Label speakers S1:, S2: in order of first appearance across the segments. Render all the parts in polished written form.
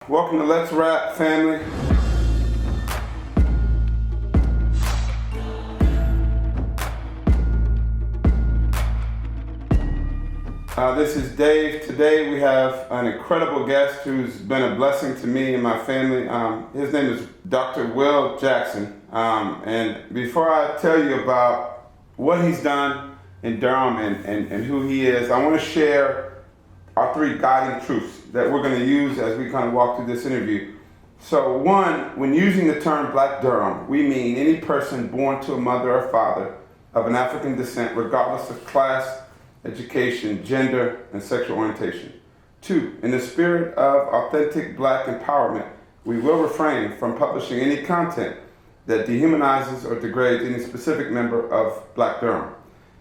S1: Welcome to Let's Rap, family. This is Dave. Today we have an incredible guest who's been a blessing to me and my family. His name is Dr. Will Jackson. And before I tell you about what he's done in Durham and who he is, I want to share our three guiding truths that we're going to use as we kind of walk through this interview. So one, when using the term Black Durham, we mean any person born to a mother or father of an African descent, regardless of class, education, gender, and sexual orientation. Two, in the spirit of authentic Black empowerment, we will refrain from publishing any content that dehumanizes or degrades any specific member of Black Durham.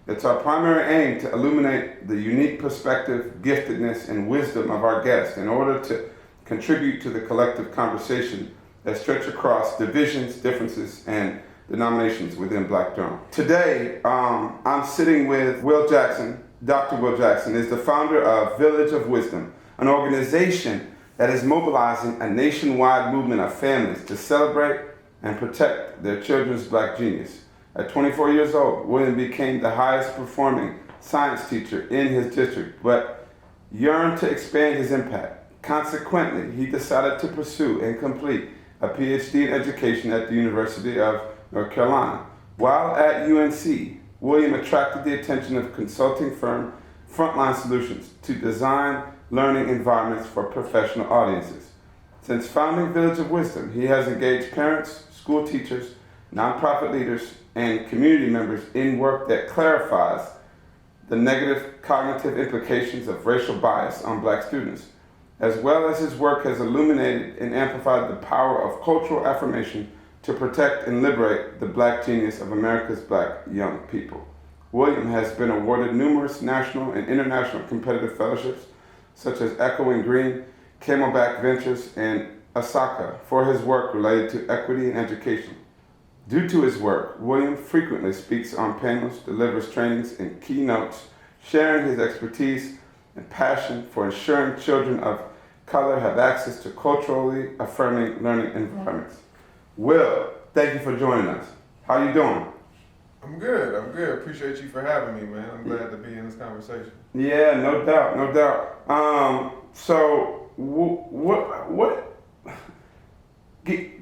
S1: It's our primary aim to illuminate the unique perspective, giftedness, and wisdom of our guests in order to contribute to the collective conversation that stretch across divisions, differences, and denominations within Black Durham. Today, I'm sitting with Will Jackson. Dr. Will Jackson is the founder of Village of Wisdom, an organization that is mobilizing a nationwide movement of families to celebrate and protect their children's Black genius. At 24 years old, William became the highest performing science teacher in his district, but yearned to expand his impact. Consequently, he decided to pursue and complete a PhD in education at the University of North Carolina. While at UNC, William attracted the attention of consulting firm Frontline Solutions to design learning environments for professional audiences. Since founding Village of Wisdom, he has engaged parents, school teachers, nonprofit leaders, and community members in work that clarifies the negative cognitive implications of racial bias on Black students, as well as his work has illuminated and amplified the power of cultural affirmation to protect and liberate the Black genius of America's Black young people. William has been awarded numerous national and international competitive fellowships, such as Echoing Green, Camelback Ventures, and Asaka, for his work related to equity and education. Due to his work, William frequently speaks on panels, delivers trainings, and keynotes, sharing his expertise and passion for ensuring children of color have access to culturally affirming learning environments. Will, thank you for joining us. How you doing?
S2: I'm good. Appreciate you for having me, man. I'm glad to be in this conversation.
S1: Yeah, no doubt.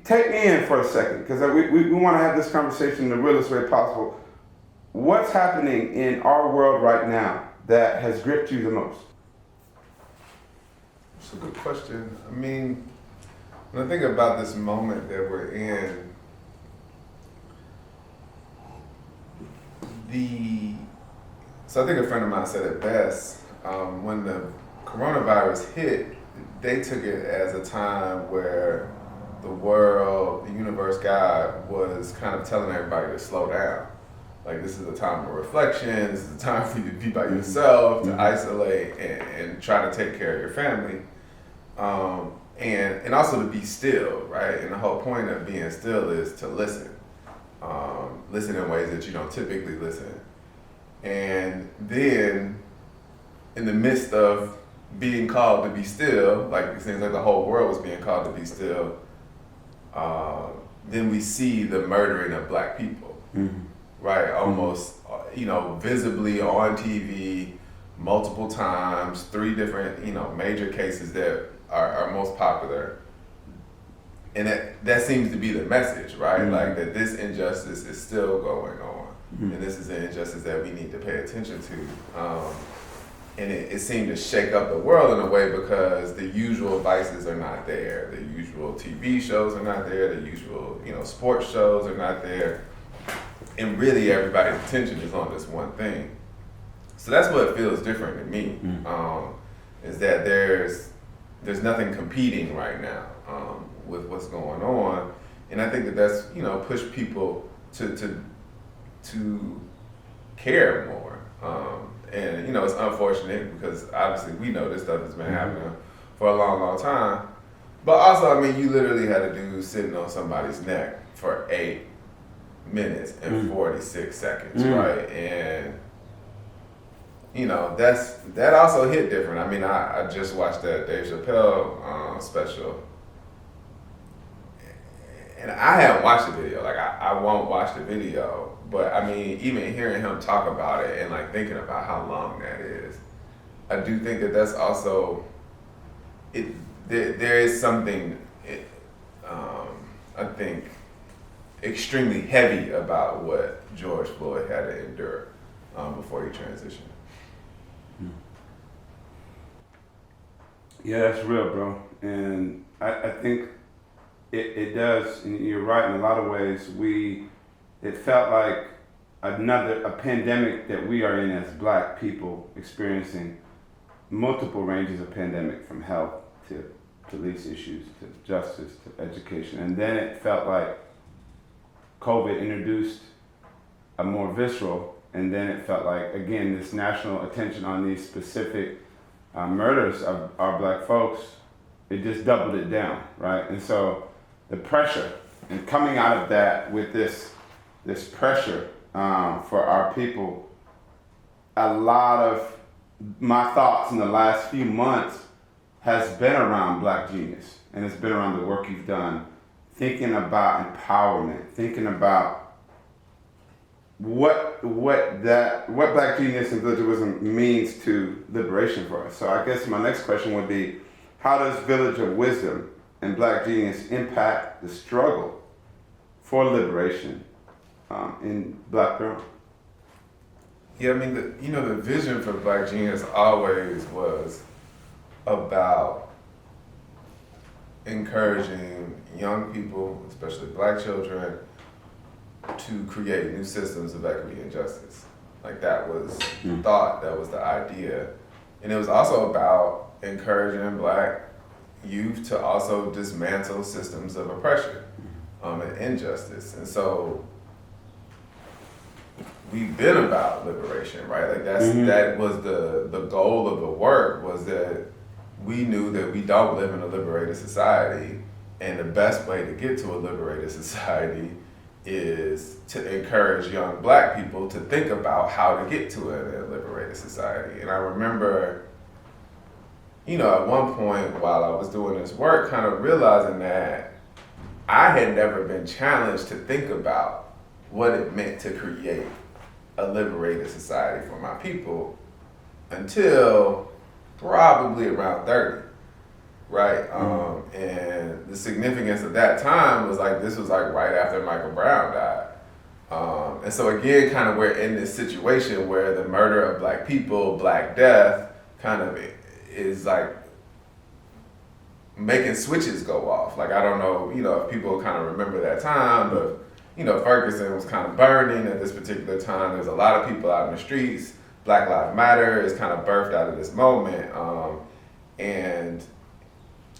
S1: Take me in for a second, because we want to have this conversation in the realest way possible. What's happening in our world right now that has gripped you the most?
S2: It's a good question. I mean, when I think about this moment that we're in, so I think a friend of mine said it best, when the coronavirus hit, they took it as a time where the world, the universe, God was kind of telling everybody to slow down. Like, this is a time of reflection, this is a time for you to be by yourself, to isolate and try to take care of your family. And also to be still, right? And the whole point of being still is to listen. Listen in ways that you don't typically listen. And then, in the midst of being called to be still, like it seems like the whole world was being called to be still, then we see the murdering of Black people, right? Almost, visibly on TV, multiple times, 3 different, major cases that are most popular. And that seems to be the message, right? Like that this injustice is still going on. And this is an injustice that we need to pay attention to. And it seemed to shake up the world in a way because the usual vices are not there. The usual TV shows are not there. The usual, sports shows are not there. And really everybody's attention is on this one thing. So that's what feels different to me, is that there's nothing competing right now with what's going on. And I think that's, pushed people to care more. And it's unfortunate because obviously we know this stuff has been happening for a long, long time. But also, you literally had a dude sitting on somebody's neck for 8 minutes and 46 seconds, right? And that also hit different. I just watched that Dave Chappelle special and I haven't watched the video. Like I won't watch the video, but I mean, even hearing him talk about it and like thinking about how long that is, I do think that that's also it. There is something, I think, extremely heavy about what George Floyd had to endure before he transitioned.
S1: Yeah, that's real, bro. And I think it does, and you're right in a lot of ways. It felt like a pandemic that we are in as Black people, experiencing multiple ranges of pandemic, from health to police issues to justice to education. And then it felt like COVID introduced a more visceral, and then it felt like, again, this national attention on these specific murders of our Black folks, it just doubled it down, right? And so the pressure, and coming out of that with this pressure for our people, a lot of my thoughts in the last few months has been around Black genius, and it's been around the work you've done, thinking about empowerment, thinking about what Black genius and villagerism means to liberation for us. So I guess my next question would be, how does Village of Wisdom and Black genius impact the struggle for liberation in Black Durham?
S2: Yeah, I mean, the vision for Black Genius always was about encouraging young people, especially Black children, to create new systems of equity and justice. Like that was the thought, that was the idea. And it was also about encouraging Black youth to also dismantle systems of oppression and injustice. And so we've been about liberation, right? Like that was the goal of the work, was that we knew that we don't live in a liberated society, and the best way to get to a liberated society is to encourage young Black people to think about how to get to a liberated society. And I remember, at one point while I was doing this work, kind of realizing that I had never been challenged to think about what it meant to create a liberated society for my people until probably around 30, right? And the significance of that time was like, this was like right after Michael Brown died. And so again, kind of we're in this situation where the murder of Black people, Black death, kind of is like making switches go off. Like, I don't know, if people kind of remember that time, but Ferguson was kind of burning at this particular time. There's a lot of people out in the streets. Black Lives Matter is kind of birthed out of this moment. And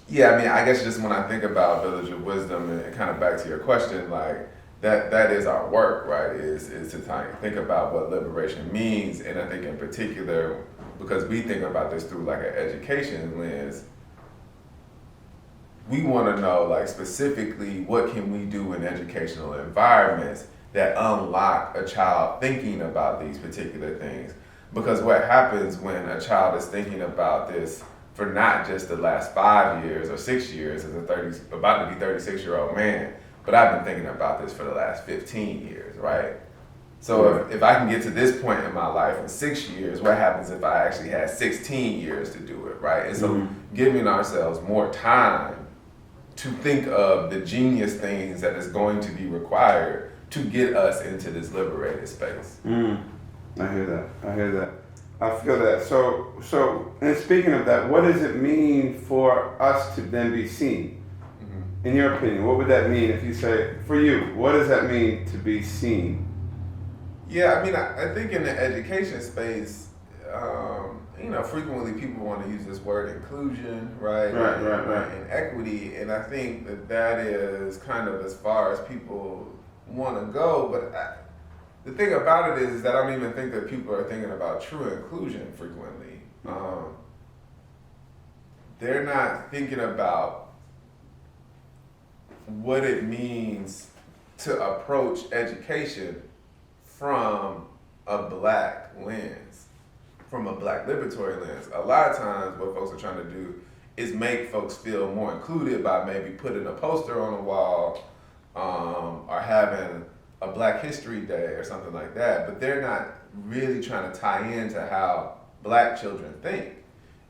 S2: yeah, I mean, I guess just when I think about Village of Wisdom, and kind of back to your question, like that is our work, right? Is to think about what liberation means. And I think in particular, because we think about this through like an education lens, we want to know, like, specifically what can we do in educational environments that unlock a child thinking about these particular things. Because what happens when a child is thinking about this for not just the last 5 years or 6 years as about to be 36-year-old man, but I've been thinking about this for the last 15 years, right? So if I can get to this point in my life in 6 years, what happens if I actually had 16 years to do it, right? And so giving ourselves more time to think of the genius things that is going to be required to get us into this liberated space.
S1: I hear that. I feel that. So, and speaking of that, what does it mean for us to then be seen? In your opinion, what would that mean if you say, for you, what does that mean to be seen?
S2: Yeah, I mean, I think in the education space, frequently people want to use this word inclusion, right? Right. And equity, and I think that is kind of as far as people want to go. But the thing about it is that I don't even think that people are thinking about true inclusion frequently. They're not thinking about what it means to approach education from a Black lens, from a Black liberatory lens. A lot of times what folks are trying to do is make folks feel more included by maybe putting a poster on a wall are having a Black History Day or something like that, but they're not really trying to tie into how Black children think.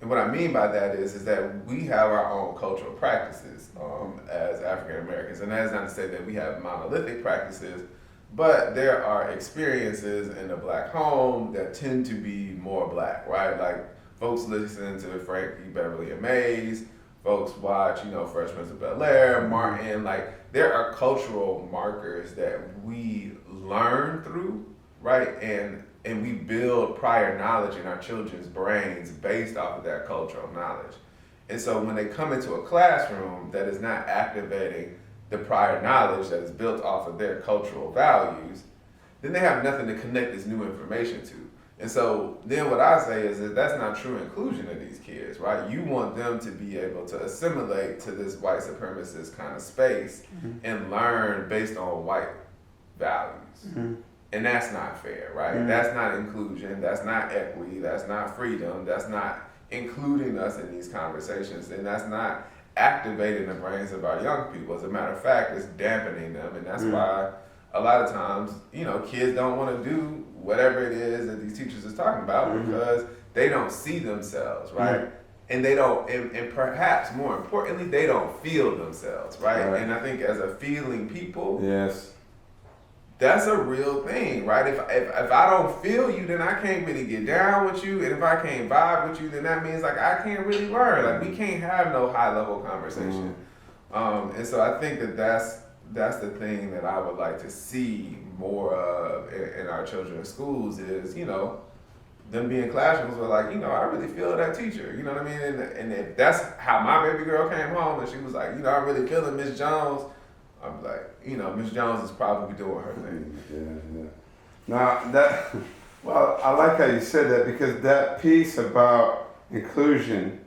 S2: And what I mean by that is that we have our own cultural practices as African Americans, and that is not to say that we have monolithic practices, but there are experiences in the Black home that tend to be more Black, right? Like folks listen to Frankie Beverly and Mays, folks watch, Fresh Prince of Bel-Air, Martin. Like there are cultural markers that we learn through, right? And we build prior knowledge in our children's brains based off of that cultural knowledge. And so when they come into a classroom that is not activating the prior knowledge that is built off of their cultural values, then they have nothing to connect this new information to. And so then what I say is that that's not true inclusion of these kids, right? You want them to be able to assimilate to this white supremacist kind of space and learn based on white values. And that's not fair, right? That's not inclusion, that's not equity, that's not freedom, that's not including us in these conversations, and that's not activating the brains of our young people. As a matter of fact, it's dampening them, and that's why a lot of times, kids don't want to do whatever it is that these teachers are talking about because they don't see themselves, right? And they don't, and perhaps more importantly, they don't feel themselves, right? And I think as a feeling people, that's a real thing, right? If I don't feel you, then I can't really get down with you. And if I can't vibe with you, then that means like I can't really learn. Like we can't have no high level conversation. And so I think that's the thing that I would like to see more of in our children's schools is, them being classrooms where like, I really feel that teacher, you know what I mean? And if that's how my baby girl came home and she was like, I'm really feeling Miss Jones, I'm like, Miss Jones is probably doing her thing.
S1: Well, I like how you said that because that piece about inclusion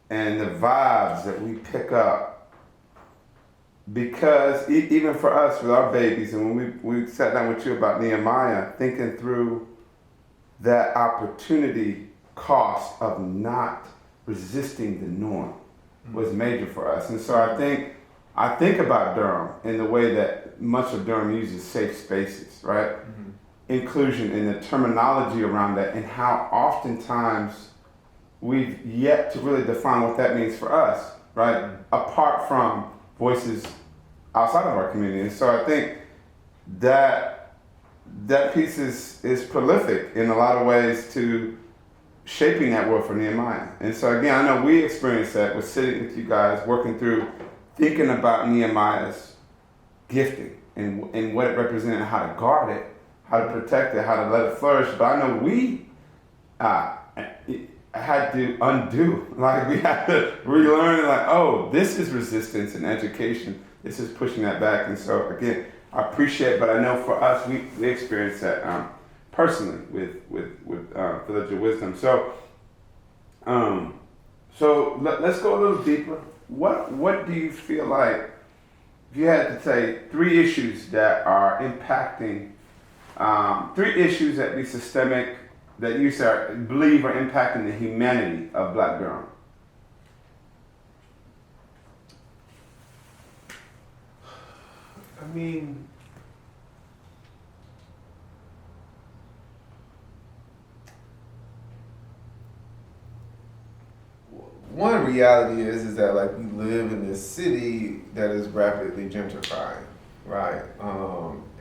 S1: and the vibes that we pick up, because even for us with our babies, and when we sat down with you about Nehemiah, thinking through that opportunity cost of not resisting the norm was major for us. And so I think about Durham in the way that much of Durham uses safe spaces, right? Inclusion and the terminology around that and how oftentimes we've yet to really define what that means for us, right? Apart from voices outside of our community. And so I think that piece is prolific in a lot of ways to shaping that world for Nehemiah. And so again, I know we experienced that with sitting with you guys, working through thinking about Nehemiah's gifting and what it represented, how to guard it, how to protect it, how to let it flourish. But I know we had to undo, like we had to relearn, like, oh, this is resistance and education. This is pushing that back. And so again, I appreciate, but I know for us, we experienced that personally with Village of Wisdom. So let's go a little deeper. What do you feel like, if you had to say 3 issues that are impacting, 3 issues that be systemic, that you believe are impacting the humanity of Black Durham?
S2: I mean, one reality is that like we live in this city that is rapidly gentrifying, right?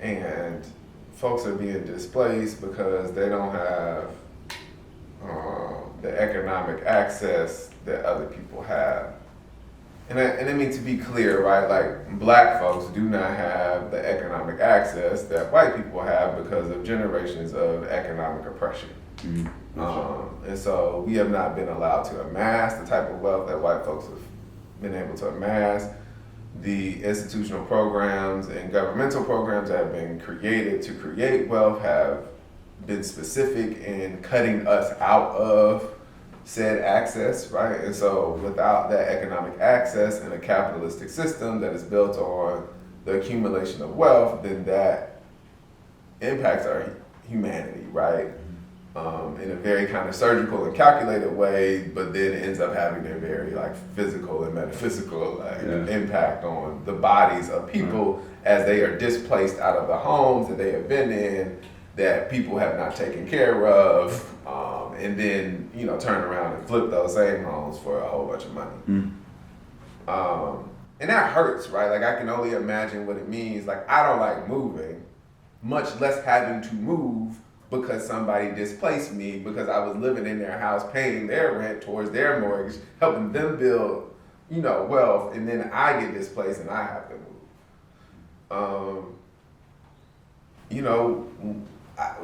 S2: And folks are being displaced because they don't have the economic access that other people have. And I mean, to be clear, right, like Black folks do not have the economic access that white people have because of generations of economic oppression. And so we have not been allowed to amass the type of wealth that white folks have been able to amass. The institutional programs and governmental programs that have been created to create wealth have been specific in cutting us out of said access, right? And so without that economic access in a capitalistic system that is built on the accumulation of wealth, then that impacts our humanity, right? in a very kind of surgical and calculated way, but then ends up having a very like physical and metaphysical impact on the bodies of people as they are displaced out of the homes that they have been in, that people have not taken care of, and then turn around and flip those same homes for a whole bunch of money. And that hurts, right? Like I can only imagine what it means. Like I don't like moving, much less having to move because somebody displaced me because I was living in their house, paying their rent towards their mortgage, helping them build, wealth, and then I get displaced and I have to move.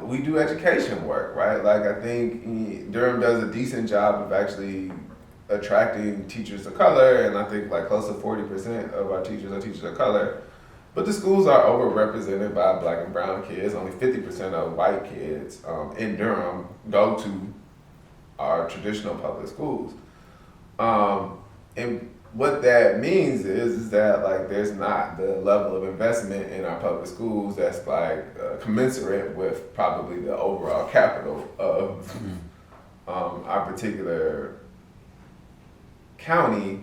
S2: We do education work, right? Like I think Durham does a decent job of actually attracting teachers of color, and I think like close to 40% of our teachers are teachers of color. But the schools are overrepresented by Black and brown kids. Only 50% of white kids in Durham go to our traditional public schools. And what that means is that like there's not the level of investment in our public schools that's like commensurate with probably the overall capital of our particular county.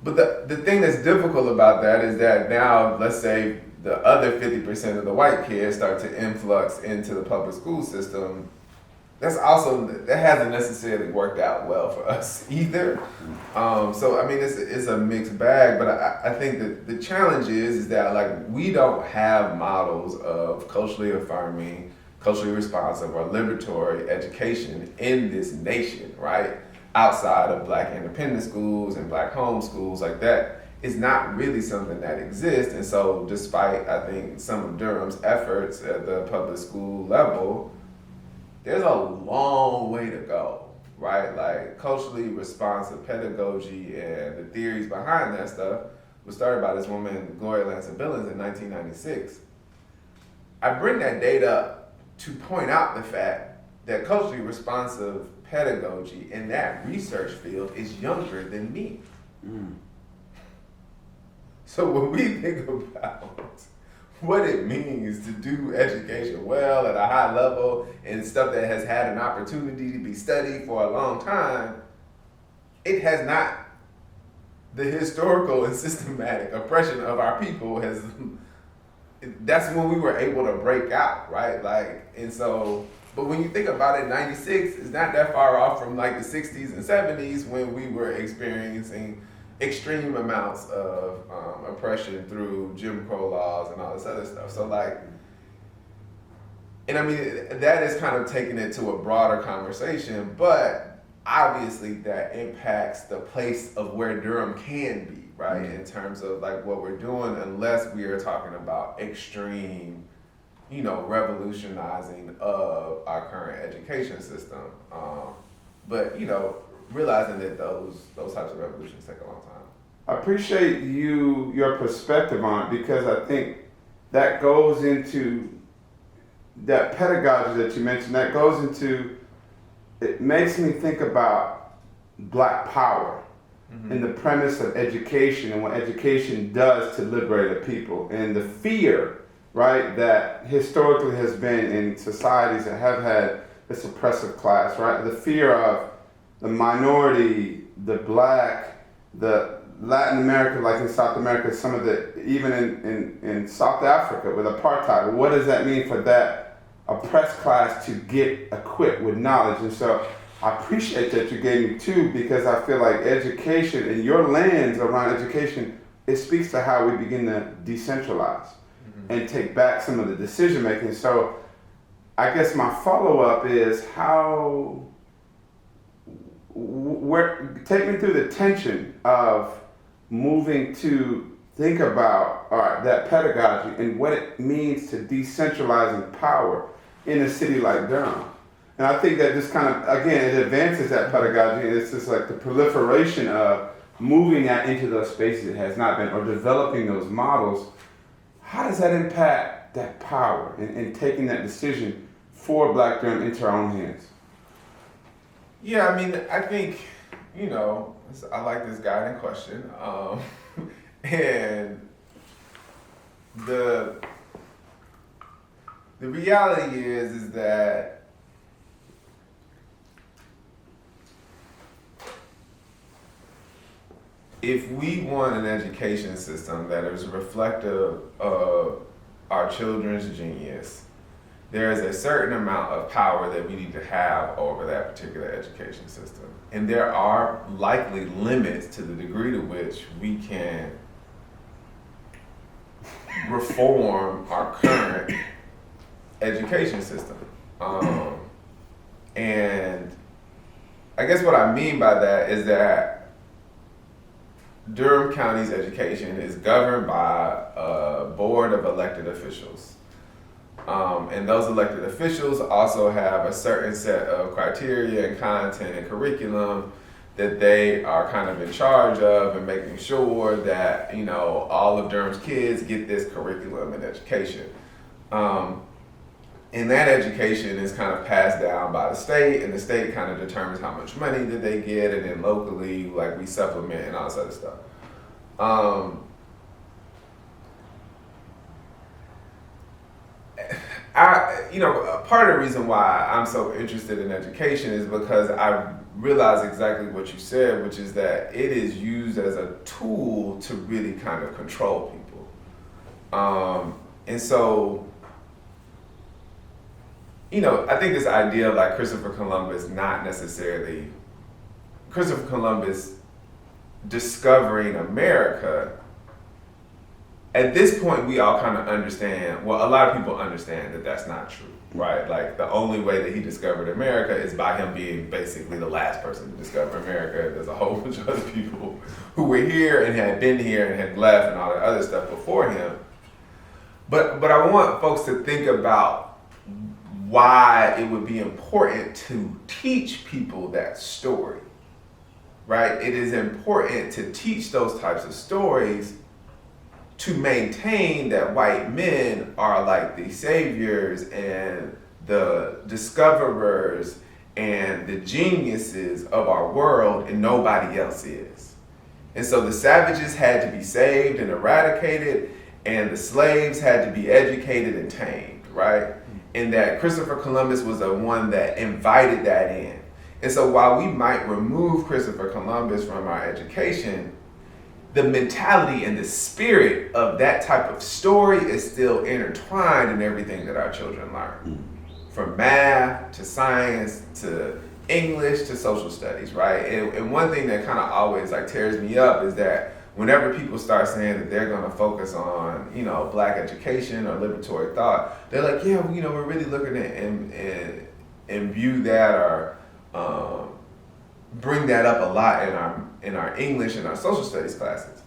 S2: But the thing that's difficult about that is that now, let's say the other 50% of the white kids start to influx into the public school system. That hasn't necessarily worked out well for us either. So I mean, it's a mixed bag. But I think that the challenge is that like we don't have models of culturally affirming, culturally responsive, or liberatory education in this nation, right? Outside of Black independent schools and Black home schools, like that is not really something that exists. And so despite, I think, some of Durham's efforts at the public school level, there's a long way to go, right? Like culturally responsive pedagogy and the theories behind that stuff was started by this woman, Gloria Lansing Billings, in 1996. I bring that data up to point out the fact that culturally responsive pedagogy in that research field is younger than me. So when we think about what it means to do education well at a high level and stuff that has had an opportunity to be studied for a long time, it has not, the historical and systematic oppression of our people that's when we were able to break out, right? Like, and so, but when you think about it, 96 is not that far off from like the 60s and 70s when we were experiencing extreme amounts of oppression through Jim Crow laws and all this other stuff. So like, and I mean, that is kind of taking it to a broader conversation, but obviously that impacts the place of where Durham can be, right? In terms of like what we're doing, unless we are talking about extreme, revolutionizing of our current education system. But realizing that those types of revolutions take a long time.
S1: I appreciate your perspective on it, because I think that goes into that pedagogy that you mentioned, it makes me think about Black power and the premise of education and what education does to liberate a people, and the fear, right, that historically has been in societies that have had this oppressive class, right? The fear of the minority, the Black, the Latin America, like in South America, some of the, even in South Africa with apartheid, what does that mean for that oppressed class to get equipped with knowledge? And so I appreciate that you gave me two, because I feel like education and your lens around education, it speaks to how we begin to decentralize and take back some of the decision making. So I guess my follow-up is take me through the tension of moving to think about that pedagogy and what it means to decentralizing power in a city like Durham. And I think that this kind of, again, it advances that pedagogy, and it's just like the proliferation of moving that into those spaces it has not been, or developing those models. How does that impact that power and taking that decision for Black Durham into our own hands?
S2: Yeah, I mean, I think, I like this guy in question. And the reality is that if we want an education system that is reflective of our children's genius, there is a certain amount of power that we need to have over that particular education system. And there are likely limits to the degree to which we can reform our current education system. And I guess what I mean by that is that Durham County's education is governed by a board of elected officials. And those elected officials also have a certain set of criteria and content and curriculum that they are kind of in charge of, and making sure that, you know, all of Durham's kids get this curriculum and education. And that education is kind of passed down by the state, and the state kind of determines how much money that they get, and then locally, like, we supplement and all this other stuff. Part of the reason why I'm so interested in education is because I realize exactly what you said, which is that it is used as a tool to really kind of control people. And so, I think this idea of like Christopher Columbus discovering America, at this point we all kind of understand, well, a lot of people understand that that's not true, right? Like, the only way that he discovered America is by him being basically the last person to discover America. There's a whole bunch of other people who were here and had been here and had left and all that other stuff before him. But I want folks to think about why it would be important to teach people that story, right? It is important to teach those types of stories to maintain that white men are like the saviors and the discoverers and the geniuses of our world, and nobody else is. And so the savages had to be saved and eradicated, and the slaves had to be educated and tamed, right? And that Christopher Columbus was the one that invited that in. And so while we might remove Christopher Columbus from our education, the mentality and the spirit of that type of story is still intertwined in everything that our children learn. From math to science to English to social studies, right? And one thing that kind of always like tears me up is that whenever people start saying that they're going to focus on, Black education or liberatory thought, they're like, yeah, we're really looking at and view that or bring that up a lot in our English and our social studies classes,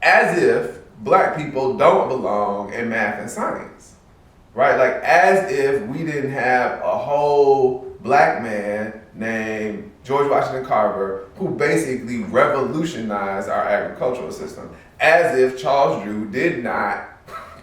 S2: as if Black people don't belong in math and science, right? Like, as if we didn't have a whole Black man named George Washington Carver who basically revolutionized our agricultural system, as if Charles Drew did not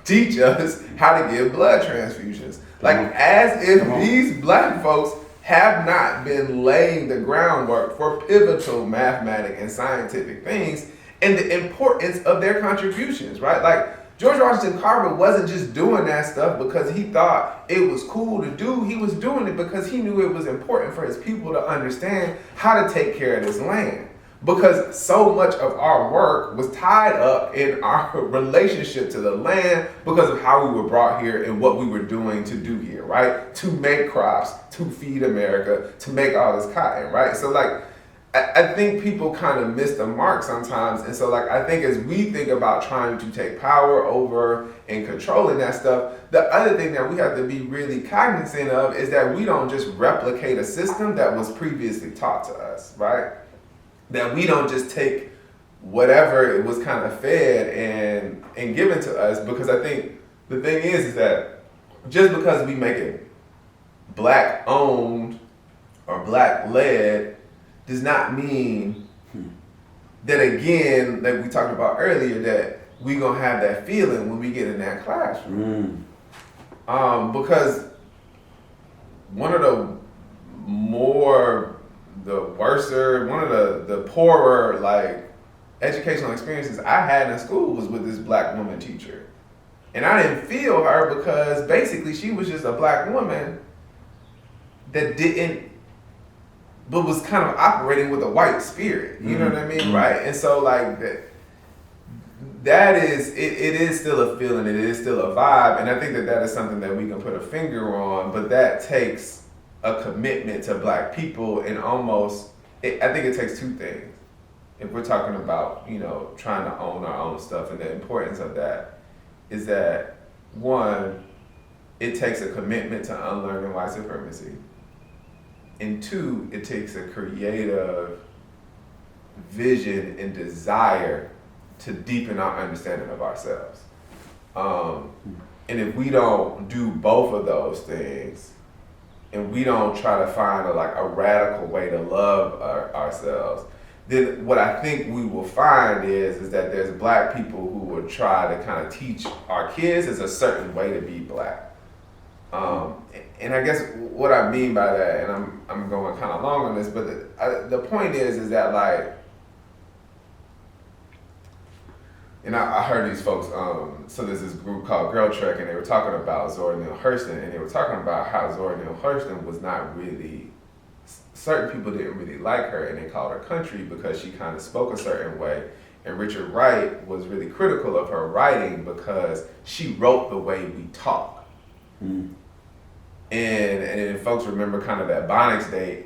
S2: teach us how to give blood transfusions, like as if these Black folks have not been laying the groundwork for pivotal mathematic and scientific things and the importance of their contributions, right? Like, George Washington Carver wasn't just doing that stuff because he thought it was cool to do. He was doing it because he knew it was important for his people to understand how to take care of this land. Because so much of our work was tied up in our relationship to the land because of how we were brought here and what we were doing to do here, right? To make crops, to feed America, to make all this cotton, right? So like, I think people kind of miss the mark sometimes. And so like, I think as we think about trying to take power over and controlling that stuff, the other thing that we have to be really cognizant of is that we don't just replicate a system that was previously taught to us, right? That we don't just take whatever it was kind of fed and given to us, because I think the thing is that just because we make it Black owned or Black led does not mean that, again, like we talked about earlier, that we gonna have that feeling when we get in that classroom. Because one of one of the poorer like educational experiences I had in school was with this Black woman teacher. And I didn't feel her because basically she was just a Black woman that didn't but was kind of operating with a white spirit. You know what I mean, right? And so like that is it is still a feeling, it is still a vibe, and I think that is something that we can put a finger on, but that takes a commitment to Black people, and almost I think it takes two things. If we're talking about, you know, trying to own our own stuff, and the importance of that is that, one, it takes a commitment to unlearning white supremacy, and two, it takes a creative vision and desire to deepen our understanding of ourselves. And if we don't do both of those things, and we don't try to find a radical way to love ourselves, then what I think we will find is that there's Black people who will try to kind of teach our kids is a certain way to be Black. And I guess what I mean by that, and I'm going kind of long on this, but the point is that like, and I heard these folks, so there's this group called Girl Trek, and they were talking about Zora Neale Hurston, and they were talking about how Zora Neale Hurston was not really, certain people didn't really like her, and they called her country because she kind of spoke a certain way. And Richard Wright was really critical of her writing because she wrote the way we talk. And folks remember kind of that Bonics Day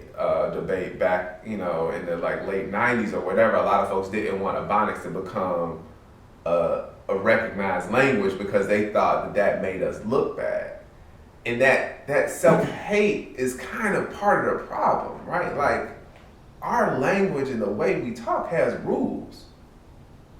S2: debate back, you know, in the like late 90s or whatever. A lot of folks didn't want Ebonics to become a recognized language because they thought that made us look bad. And that self-hate is kind of part of the problem, right? Like, our language and the way we talk has rules.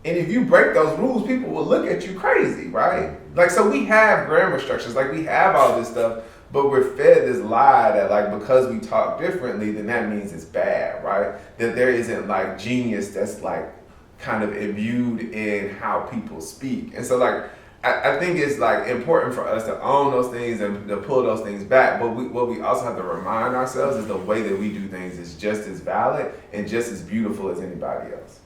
S2: And if you break those rules, people will look at you crazy, right? Like, so we have grammar structures, like we have all this stuff, but we're fed this lie that like, because we talk differently, then that means it's bad, right? That there isn't like genius that's like kind of imbued in how people speak. And so like, I think it's like important for us to own those things and to pull those things back. But what we also have to remind ourselves is the way that we do things is just as valid and just as beautiful as anybody else.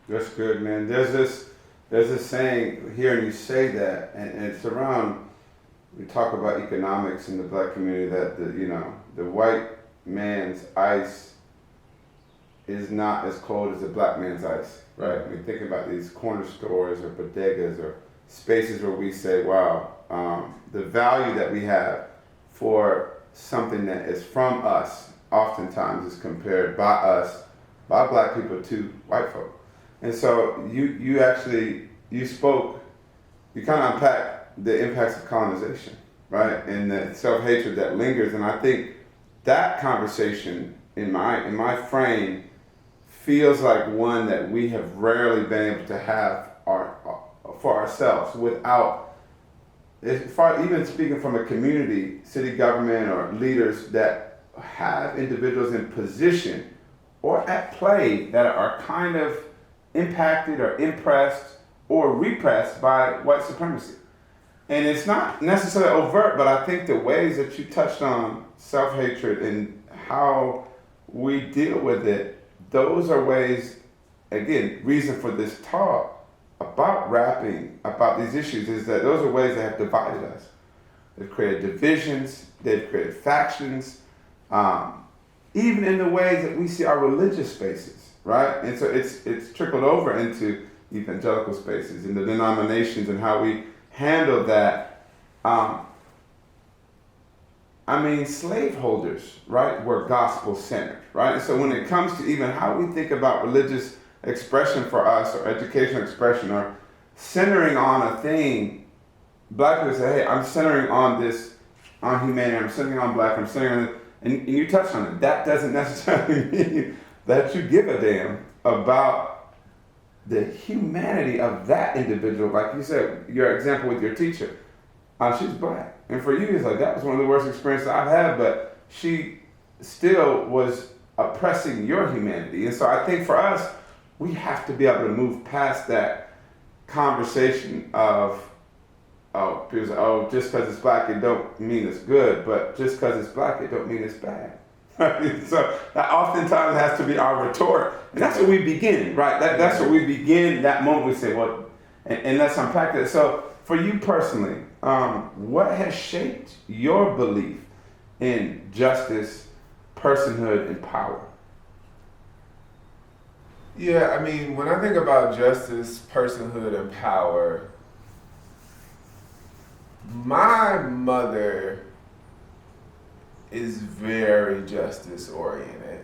S1: That's good, man. There's this saying, hearing you say that, and it's around, we talk about economics in the Black community, that the white man's ice is not as cold as the Black man's ice, right? We think about these corner stores or bodegas or spaces where we say, wow, the value that we have for something that is from us oftentimes is compared by us, by Black people, to white folk. And so you spoke, you kind of unpacked the impacts of colonization, right? And the self-hatred that lingers. And I think that conversation in my frame feels like one that we have rarely been able to have for ourselves without, even speaking from a community, city government or leaders that have individuals in position or at play that are kind of impacted or impressed or repressed by white supremacy. And it's not necessarily overt, but I think the ways that you touched on self-hatred and how we deal with it, those are ways, again, reason for this talk about rapping, about these issues, is that those are ways that have divided us. They've created divisions, they've created factions, even in the ways that we see our religious spaces, right? And so it's trickled over into evangelical spaces and the denominations and how we handle that. Slaveholders, right, were gospel-centered, right? And so when it comes to even how we think about religious expression for us or educational expression or centering on a thing, Black people say, hey, I'm centering on this, on humanity, I'm centering on Black, I'm centering on it, and you touched on it. That doesn't necessarily mean that you give a damn about the humanity of that individual. Like you said, your example with your teacher, she's Black. And for you, it's like, that was one of the worst experiences I've had, but she still was oppressing your humanity. And so I think for us, we have to be able to move past that conversation of, people say, just because it's Black, it don't mean it's good, but just because it's Black, it don't mean it's bad. So that oftentimes has to be our retort. And that's where we begin, right? That's where we begin that moment. We say, well, and let's unpack that. So for you personally, what has shaped your belief in justice, personhood and power?
S2: Yeah, I mean, when I think about justice, personhood, and power, my mother is very justice oriented.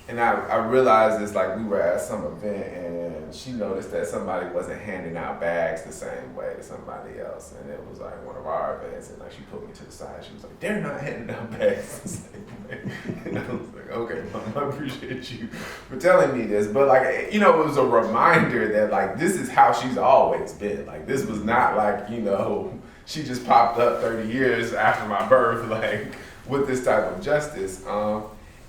S2: And I realized this, like, we were at some event and she noticed that somebody wasn't handing out bags the same way to somebody else. And it was like one of our events, and like she put me to the side. She was like, "They're not handing out bags the same way." And I was like, "Okay, Mom, I appreciate you for telling me this." But like, you know, it was a reminder that like this is how she's always been. Like this was not like, you know, she just popped up 30 years after my birth, like with this type of justice.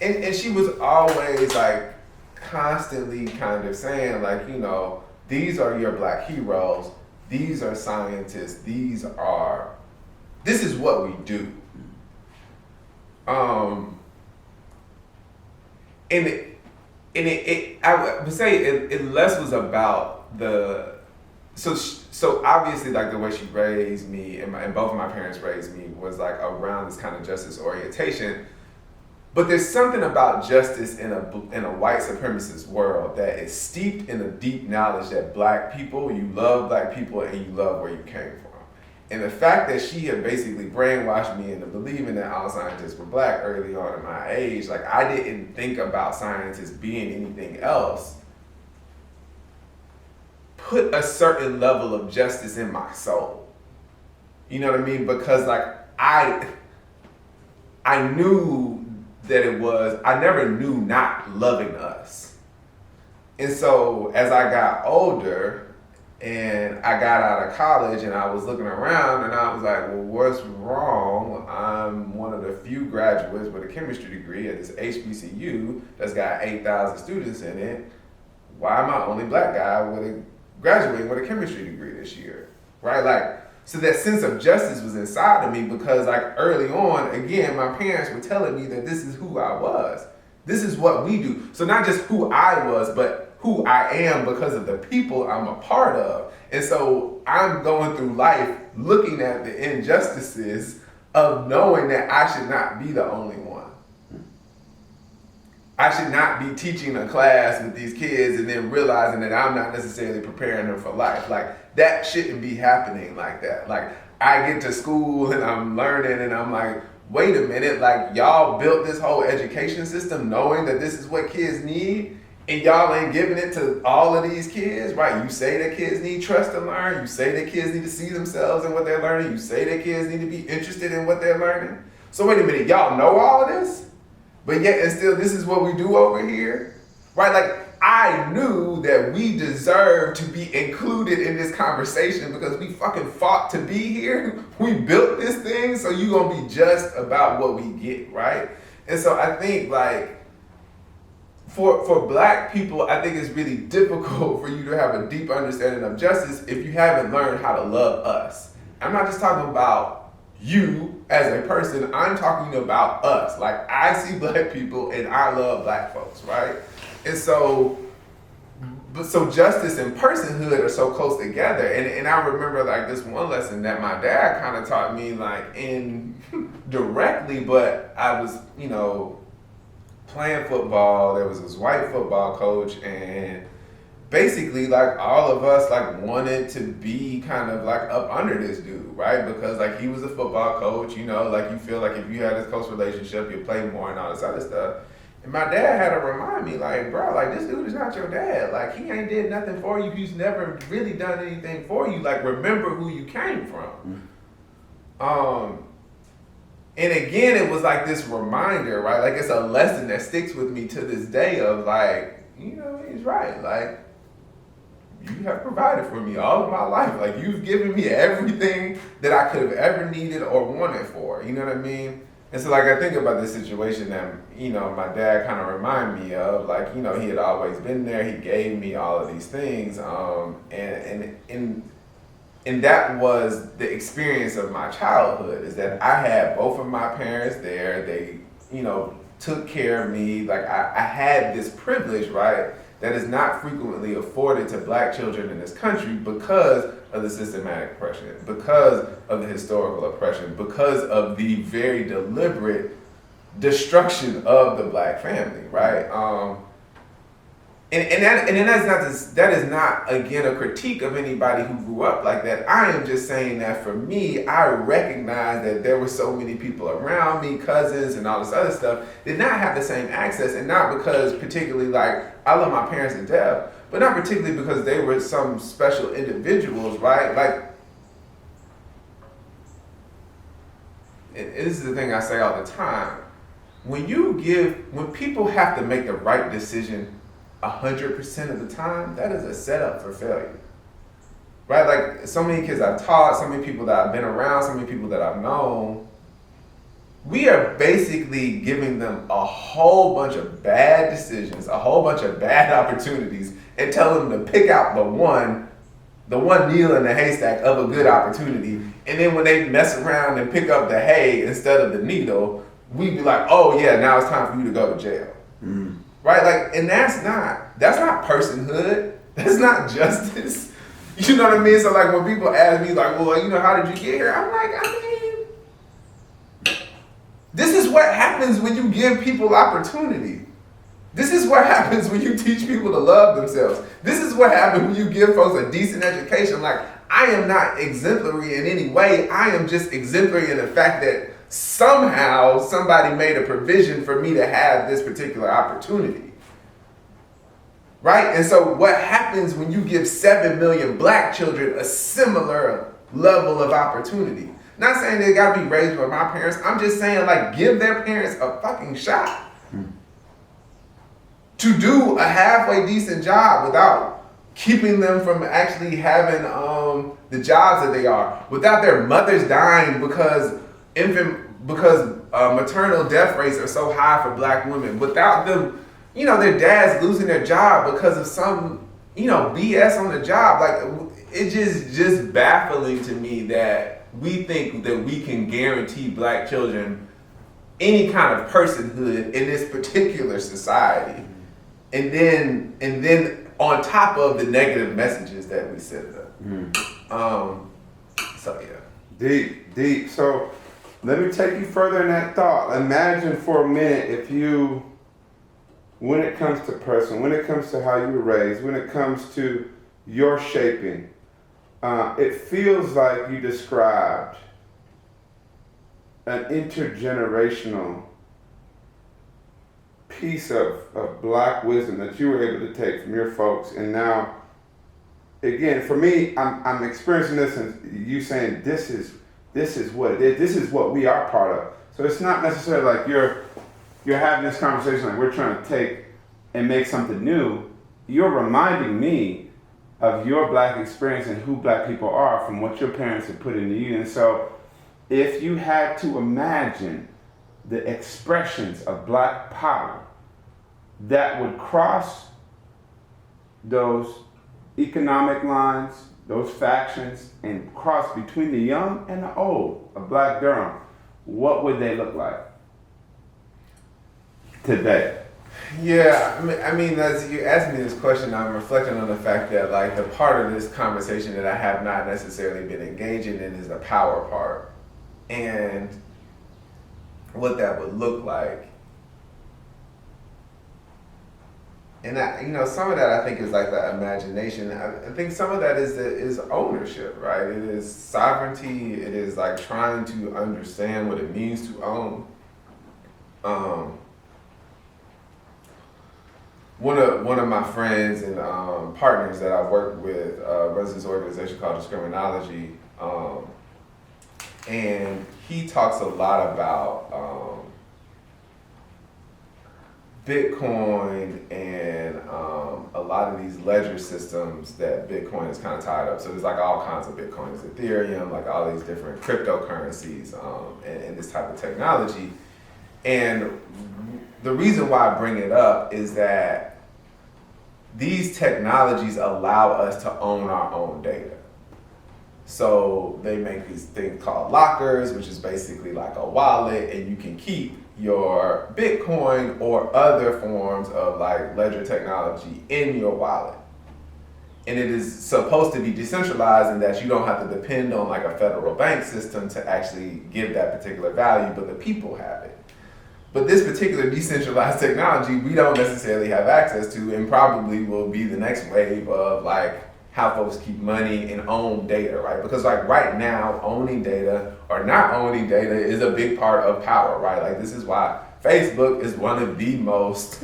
S2: And she was always like constantly kind of saying like, you know, these are your Black heroes. These are scientists. This is what we do. I would say it less was about so obviously like the way she raised me and both of my parents raised me was like around this kind of justice orientation. But there's something about justice in a white supremacist world that is steeped in a deep knowledge that Black people, you love Black people and you love where you came from. And the fact that she had basically brainwashed me into believing that all scientists were Black early on in my age, like I didn't think about scientists being anything else, put a certain level of justice in my soul. You know what I mean? Because like I knew that I never knew not loving us. And so as I got older and I got out of college and I was looking around and I was like, well, what's wrong? I'm one of the few graduates with a chemistry degree at this HBCU that's got 8,000 students in it. Why am I only Black guy graduating with a chemistry degree this year? Right? Like, so that sense of justice was inside of me because like early on, again, my parents were telling me that this is who I was. This is what we do. So not just who I was, but who I am because of the people I'm a part of. And so I'm going through life looking at the injustices of knowing that I should not be the only one. I should not be teaching a class with these kids and then realizing that I'm not necessarily preparing them for life. Like, that shouldn't be happening like that. Like, I get to school and I'm learning and I'm like, wait a minute, like y'all built this whole education system knowing that this is what kids need and y'all ain't giving it to all of these kids, right? You say that kids need trust to learn. You say that kids need to see themselves in what they're learning. You say that kids need to be interested in what they're learning. So wait a minute, y'all know all of this? But yet and still this is what we do over here, right? Like, I knew that we deserved to be included in this conversation because we fucking fought to be here. We built this thing, so you gonna be just about what we get, right? And so I think like for Black people, I think it's really difficult for you to have a deep understanding of justice if you haven't learned how to love us. I'm not just talking about you as a person, I'm talking about us. Like, I see Black people and I love Black folks, right? And so justice and personhood are so close together. And I remember like this one lesson that my dad kind of taught me like indirectly, but I was, you know, playing football. There was this white football coach and basically like all of us like wanted to be kind of like up under this dude, right? Because like he was a football coach, you know, like you feel like if you had this close relationship, you play more and all this other stuff. And my dad had to remind me, like, bro, like, this dude is not your dad. Like, he ain't did nothing for you. He's never really done anything for you. Like, remember who you came from. And again, it was like this reminder, right? Like, it's a lesson that sticks with me to this day of, like, you know, he's right. Like, you have provided for me all of my life. Like, you've given me everything that I could have ever needed or wanted for. You know what I mean? And so, like, I think about this situation that, you know, my dad kind of reminded me of, like, you know, he had always been there. He gave me all of these things. And that was the experience of my childhood, is that I had both of my parents there. They, you know, took care of me. Like I had this privilege, right, that is not frequently afforded to black children in this country because of the systematic oppression, because of the historical oppression, because of the very deliberate destruction of the black family, right? That is not again a critique of anybody who grew up like that. I am just saying that for me, I recognize that there were so many people around me, cousins and all this other stuff, did not have the same access, and not because particularly like I love my parents to death, but not particularly because they were some special individuals, right? Like, and this is the thing I say all the time. When people have to make the right decision 100% of the time, that is a setup for failure. Right? Like so many kids I've taught, so many people that I've been around, so many people that I've known, we are basically giving them a whole bunch of bad decisions, a whole bunch of bad opportunities, and telling them to pick out the one needle in the haystack of a good opportunity. And then when they mess around and pick up the hay instead of the needle, we be like, oh yeah, now it's time for you to go to jail. Mm. Right? Like, and that's not personhood. That's not justice. You know what I mean? So like when people ask me like, well, how did you get here? I'm like, this is what happens when you give people opportunity. This is what happens when you teach people to love themselves. This is what happens when you give folks a decent education. Like, I am not exemplary in any way. I am just exemplary in the fact that somehow somebody made a provision for me to have this particular opportunity. Right? And so what happens when you give 7 million black children a similar level of opportunity? Not saying they gotta be raised by my parents. I'm just saying, like, give their parents a fucking shot to do a halfway decent job without keeping them from actually having the jobs that they are, without their mothers dying because maternal death rates are so high for black women, without them, their dads losing their job because of some, BS on the job. Like, it's just baffling to me that we think that we can guarantee black children any kind of personhood in this particular society. And then on top of the negative messages that we send them. So yeah.
S1: Deep. So let me take you further in that thought. Imagine for a minute if you, when it comes to person, when it comes to how you were raised, when it comes to your shaping, it feels like you described an intergenerational piece of black wisdom that you were able to take from your folks. And now, again, for me, I'm experiencing this and you saying this is what it is. This is what we are part of. So it's not necessarily like you're having this conversation like we're trying to take and make something new. You're reminding me of your black experience and who black people are from what your parents have put into you. And so if you had to imagine the expressions of black power that would cross those economic lines, those factions, and cross between the young and the old of Black Durham, what would they look like today?
S2: Yeah, I mean, as you asked me this question, I'm reflecting on the fact that, like, the part of this conversation that I have not necessarily been engaging in is the power part, and what that would look like. And some of that I think is like the imagination. I think some of that is ownership, right? It is sovereignty. It is like trying to understand what it means to own. One of my friends and partners that I work with runs this organization called Discriminology, and he talks a lot about Bitcoin and a lot of these ledger systems that Bitcoin is kind of tied up. So there's like all kinds of Bitcoins, Ethereum, like all these different cryptocurrencies and this type of technology. And the reason why I bring it up is that these technologies allow us to own our own data. So they make these things called lockers, which is basically like a wallet, and you can keep your Bitcoin or other forms of like ledger technology in your wallet. And it is supposed to be decentralized in that you don't have to depend on like a federal bank system to actually give that particular value, but the people have it. But this particular decentralized technology, we don't necessarily have access to, and probably will be the next wave of like how folks keep money and own data, right? Because like right now, owning data or not owning data is a big part of power, right? Like this is why Facebook is one of the most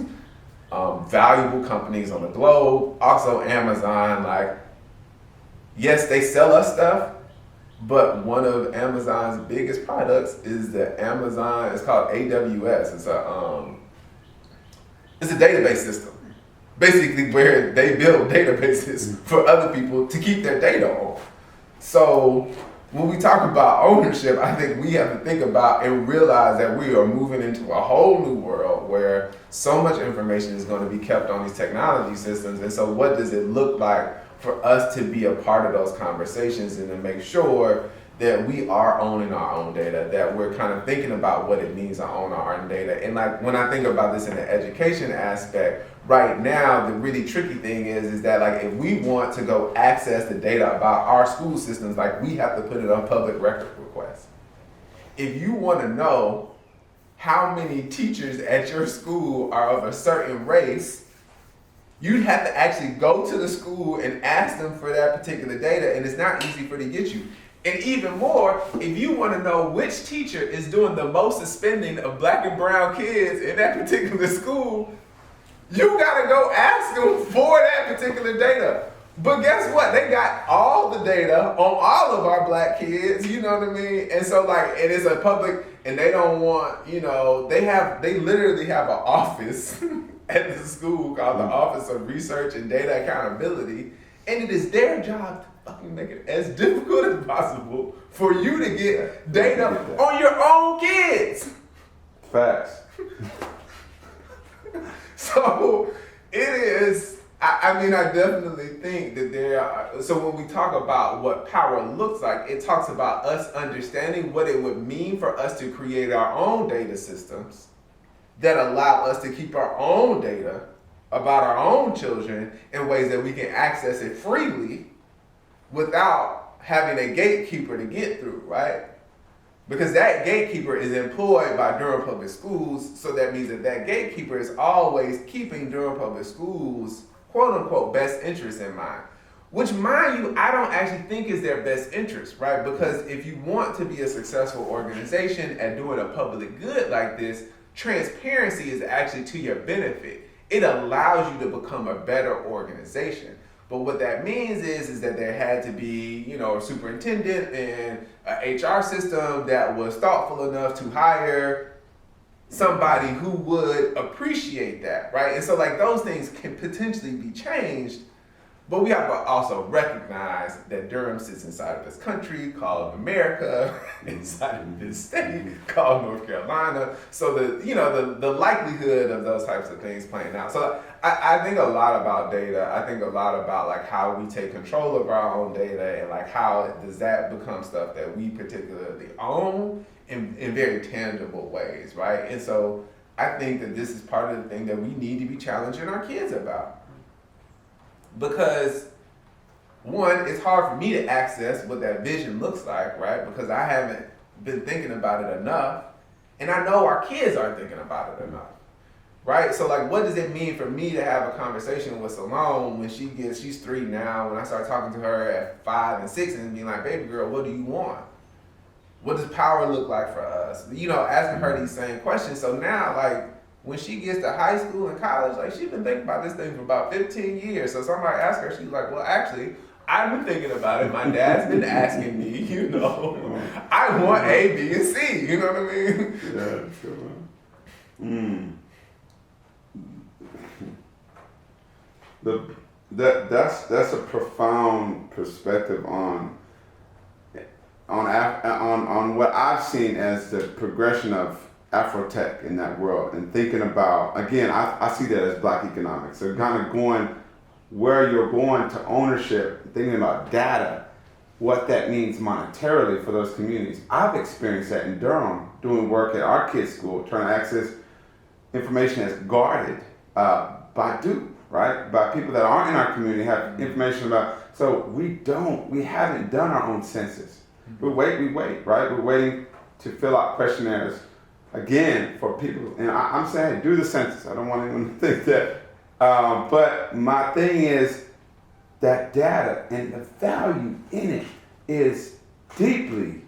S2: valuable companies on the globe. Also Amazon, like, yes, they sell us stuff, but one of Amazon's biggest products is the Amazon, it's called AWS. It's a database system. Basically where they build databases for other people to keep their data on. So when we talk about ownership, I think we have to think about and realize that we are moving into a whole new world where so much information is going to be kept on these technology systems. And so what does it look like for us to be a part of those conversations and to make sure that we are owning our own data, that we're kind of thinking about what it means to own our own data. And like when I think about this in the education aspect, right now the really tricky thing is that like if we want to go access the data about our school systems, like we have to put it on public record requests. If you want to know how many teachers at your school are of a certain race, you'd have to actually go to the school and ask them for that particular data, and it's not easy for them to get you. And even more, if you want to know which teacher is doing the most suspending of black and brown kids in that particular school, you gotta go ask them for that particular data. But guess what? They got all the data on all of our black kids, you know what I mean? And so like, and it's a public, and they don't want, you know, they literally have an office at the school called the Office of Research and Data Accountability. And it is their job to fucking make it as difficult as possible for you to get data on your own kids.
S1: Facts.
S2: So it is, I mean, I definitely think that there are, so when we talk about what power looks like, it talks about us understanding what it would mean for us to create our own data systems that allow us to keep our own data about our own children in ways that we can access it freely without having a gatekeeper to get through, right? Because that gatekeeper is employed by Durham Public Schools, so that means that that gatekeeper is always keeping Durham Public Schools, quote unquote, best interest in mind. Which, mind you, I don't actually think is their best interest, right? Because if you want to be a successful organization at doing a public good like this, transparency is actually to your benefit. It allows you to become a better organization. But what that means is that there had to be, you know, a superintendent and an HR system that was thoughtful enough to hire somebody who would appreciate that, right? And so like those things can potentially be changed, but we have to also recognize that Durham sits inside of this country called America, inside of this state called North Carolina. So the likelihood of those types of things playing out. So I think a lot about data. I think a lot about like how we take control of our own data and like how does that become stuff that we particularly own in very tangible ways, right? And so I think that this is part of the thing that we need to be challenging our kids about. Because one, it's hard for me to access what that vision looks like, right? Because I haven't been thinking about it enough. And I know our kids aren't thinking about it enough, right? So like, what does it mean for me to have a conversation with Simone when she's 3 now, when I start talking to her at 5 and 6 and being like, baby girl, what do you want? What does power look like for us? You know, asking her these same questions. So now, like, when she gets to high school and college, like she's been thinking about this thing for about 15 years. So somebody asked her, she's like, well, actually, I've been thinking about it. My dad's been asking me, you know, I want A, B, and C. You know what I mean?
S1: Yeah, sure. That's a profound perspective on what I've seen as the progression of Afrotech in that world, and thinking about, again, I see that as Black economics. So kind of going where you're going to ownership, thinking about data, what that means monetarily for those communities. I've experienced that in Durham, doing work at our kids' school, trying to access information that's guarded by dupe, right? By people that aren't in our community, have information about. So we haven't done our own census. We wait, right? We're waiting to fill out questionnaires again for people. And I'm saying, do the census. I don't want anyone to think that. But my thing is that data and the value in it is deeply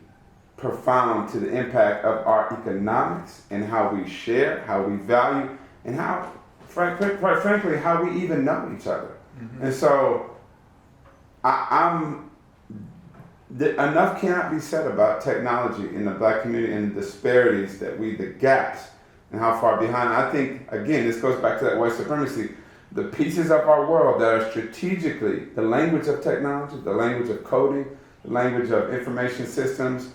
S1: profound to the impact of our economics and how we share, how we value, and how, quite frankly, how we even know each other. Mm-hmm. And so enough cannot be said about technology in the Black community and the disparities the gaps, and how far behind. I think, again, this goes back to that white supremacy. The pieces of our world that are strategically the language of technology, the language of coding, the language of information systems,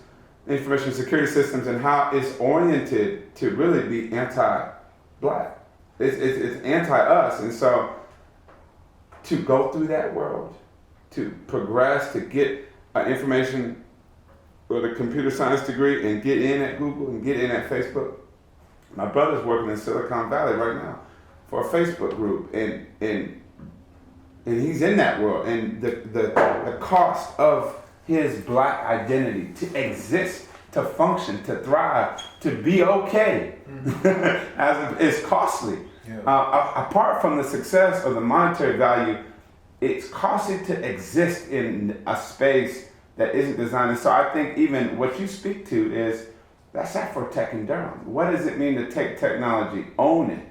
S1: information security systems, and how it's oriented to really be anti-Black. It's anti-us. And so to go through that world, to progress, to get information with a computer science degree and get in at Google and get in at Facebook. My brother's working in Silicon Valley right now for a Facebook group, and he's in that world, and the cost of his Black identity to exist, to function, to thrive, to be okay, is costly. Yeah. Apart from the success or the monetary value, it's costly to exist in a space that isn't designed. And so I think even what you speak to is, that's Afrotech in Durham. What does it mean to take technology, own it?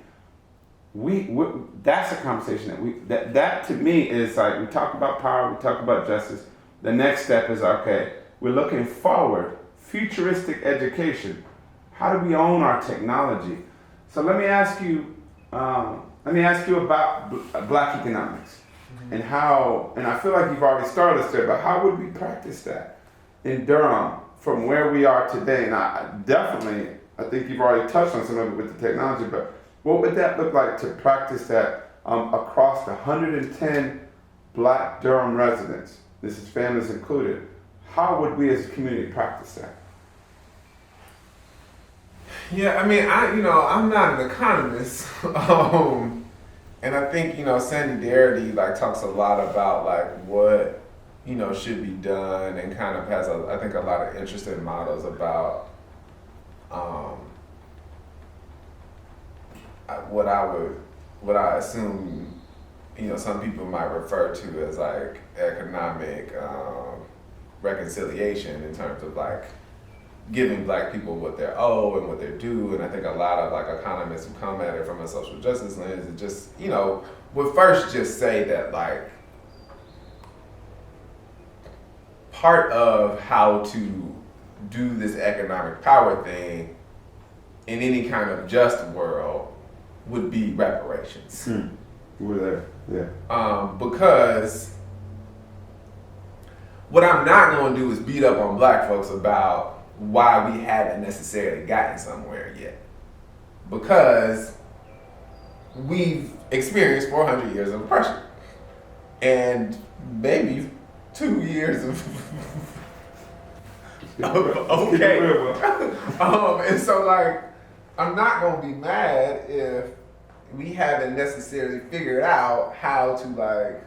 S1: That's a conversation that to me is like, we talk about power, we talk about justice. The next step is, okay, we're looking forward, futuristic education. How do we own our technology? So let me ask you about Black economics, mm-hmm. and how, and I feel like you've already started us there, but how would we practice that in Durham from where we are today? And I think you've already touched on some of it with the technology, but what would that look like to practice that across the 110 Black Durham residents? This is families included. How would we as a community practice that?
S2: Yeah, I mean, I'm not an economist, and I think Sandy Darity talks a lot about what should be done, and kind of has I think a lot of interesting models about what I assume some people might refer to as economic reconciliation, in terms of giving Black people what they're owed and what they're due. And I think a lot of economists who come at it from a social justice lens and just would first just say that part of how to do this economic power thing in any kind of just world would be reparations.
S1: We're there, yeah.
S2: Because what I'm not going to do is beat up on Black folks about why we haven't necessarily gotten somewhere yet. Because we've experienced 400 years of oppression. And maybe 2 years of okay. And so I'm not going to be mad if we haven't necessarily figured out how to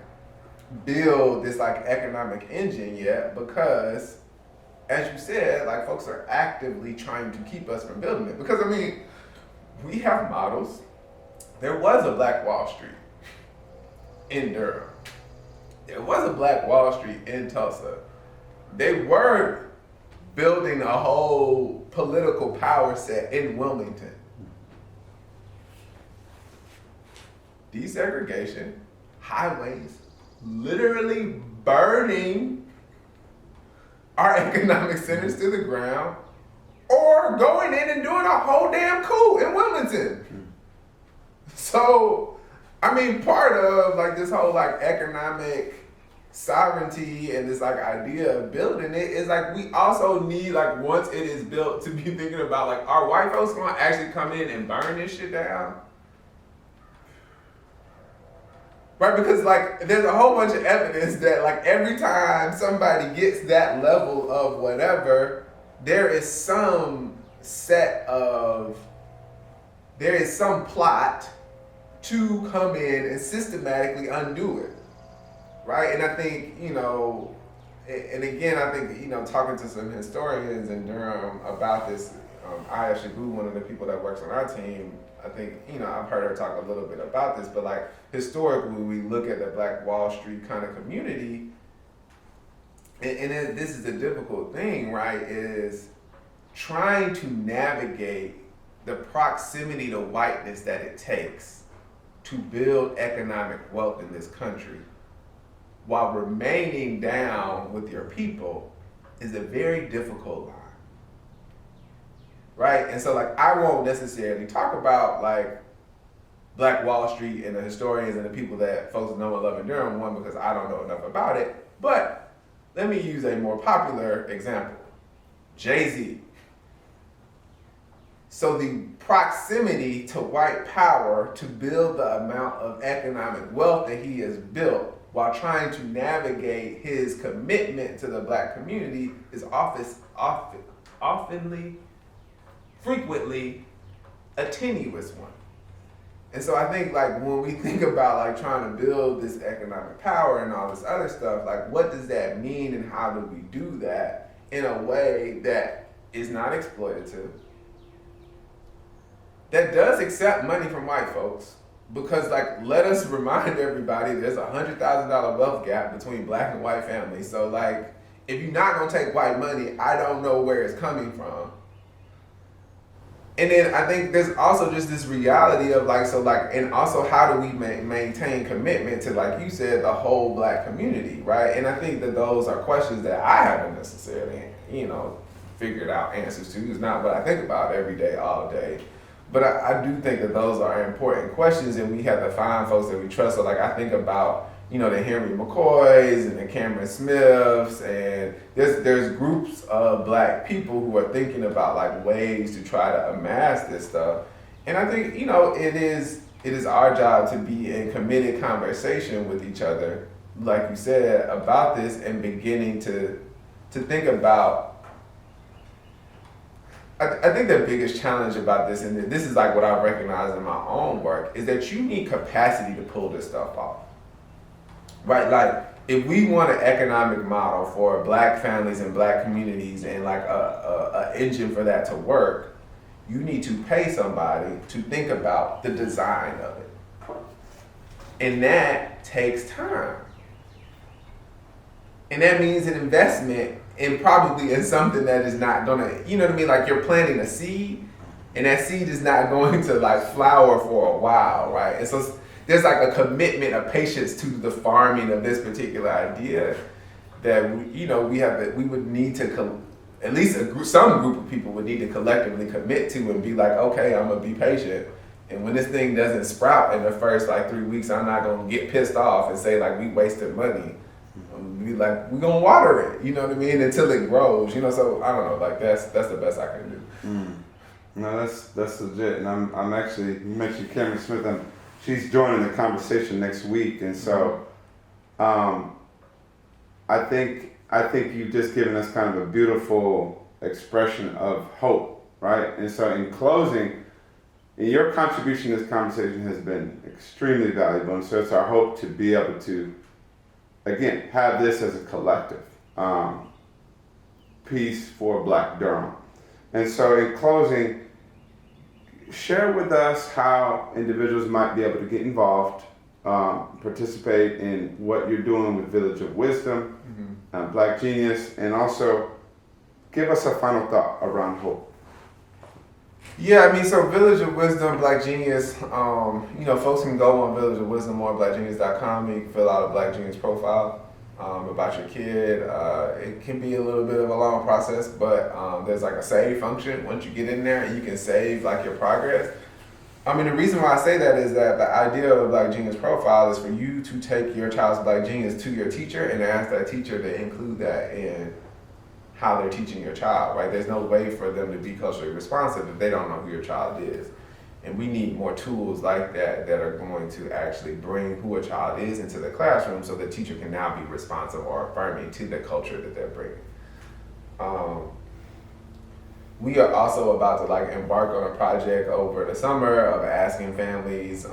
S2: build this economic engine yet, because as you said, folks are actively trying to keep us from building it. Because we have models. There was a Black Wall Street in Durham. There was a Black Wall Street in Tulsa. They were building a whole political power set in Wilmington. Desegregation, highways, literally burning our economic centers to the ground, or going in and doing a whole damn coup in Wilmington. So, part of this whole economic sovereignty and this idea of building it is we also need once it is built to be thinking about are white folks gonna actually come in and burn this shit down? Right, because like there's a whole bunch of evidence that like every time somebody gets that level of whatever, there is some plot to come in and systematically undo it. Right? And I think, and again, I think, talking to some historians in Durham about this, Aya Shagu, one of the people that works on our team, I think, I've heard her talk a little bit about this, but like historically, we look at the Black Wall Street kind of community, and this is a difficult thing, right? Is trying to navigate the proximity to whiteness that it takes to build economic wealth in this country while remaining down with your people is a very difficult line. Right? And so like I won't necessarily talk about like Black Wall Street and the historians and the people that folks know and love in Durham, one, because I don't know enough about it. But let me use a more popular example. Jay-Z. So the proximity to white power to build the amount of economic wealth that he has built while trying to navigate his commitment to the Black community is frequently a tenuous one. And so I think like when we think about like trying to build this economic power and all this other stuff, like what does that mean and how do we do that in a way that is not exploitative, that does accept money from white folks? Because like, let us remind everybody there's $100,000 wealth gap between Black and white families. So like, if you're not gonna take white money, I don't know where it's coming from. And then I think there's also just this reality of like, so like, and also how do we maintain commitment to, like you said, the whole Black community, right? And I think that those are questions that I haven't necessarily, figured out answers to. It's not what I think about every day, all day. But I do think that those are important questions, and we have to find folks that we trust. So like I think about, the Henry McCoys and the Cameron Smiths, and there's groups of Black people who are thinking about like ways to try to amass this stuff. And I think, it is our job to be in committed conversation with each other, like you said, about this, and beginning to think about. I think the biggest challenge about this, and this is like what I've recognized in my own work, is that you need capacity to pull this stuff off. Right? Like, if we want an economic model for Black families and Black communities and like a engine for that to work, you need to pay somebody to think about the design of it. And that takes time. And that means an investment in probably in something that is not gonna, like you're planting a seed and that seed is not going to like flower for a while, right? And so there's like a commitment of patience to the farming of this particular idea that we would need to, at least some group of people would need to collectively commit to and be like, okay, I'm gonna be patient. And when this thing doesn't sprout in the first like 3 weeks, I'm not gonna get pissed off and say like we wasted money. Be like, we're gonna water it, until it grows, so I don't know, like that's the best I can do.
S1: No, that's legit. And I'm actually, you mentioned Cameron Smith, and she's joining the conversation next week, and so I think you've just given us kind of a beautiful expression of hope, right? And so in closing, your contribution to this conversation has been extremely valuable, and so it's our hope to be able to, again, have this as a collective piece for Black Durham. And so in closing, share with us how individuals might be able to get involved, participate in what you're doing with Village of Wisdom, Black Genius, and also give us a final thought around hope.
S2: Yeah, so Village of Wisdom, Black Genius, folks can go on Village of Wisdom or blackgenius.com. You can fill out a Black Genius profile about your kid. It can be a little bit of a long process, but there's like a save function. Once you get in there, you can save like your progress. The reason why I say that is that the idea of a Black Genius profile is for you to take your child's Black Genius to your teacher and ask that teacher to include that in how they're teaching your child, right? There's no way for them to be culturally responsive if they don't know who your child is. And we need more tools like that that are going to actually bring who a child is into the classroom so the teacher can now be responsive or affirming to the culture that they're bringing. We are also about to like embark on a project over the summer of asking families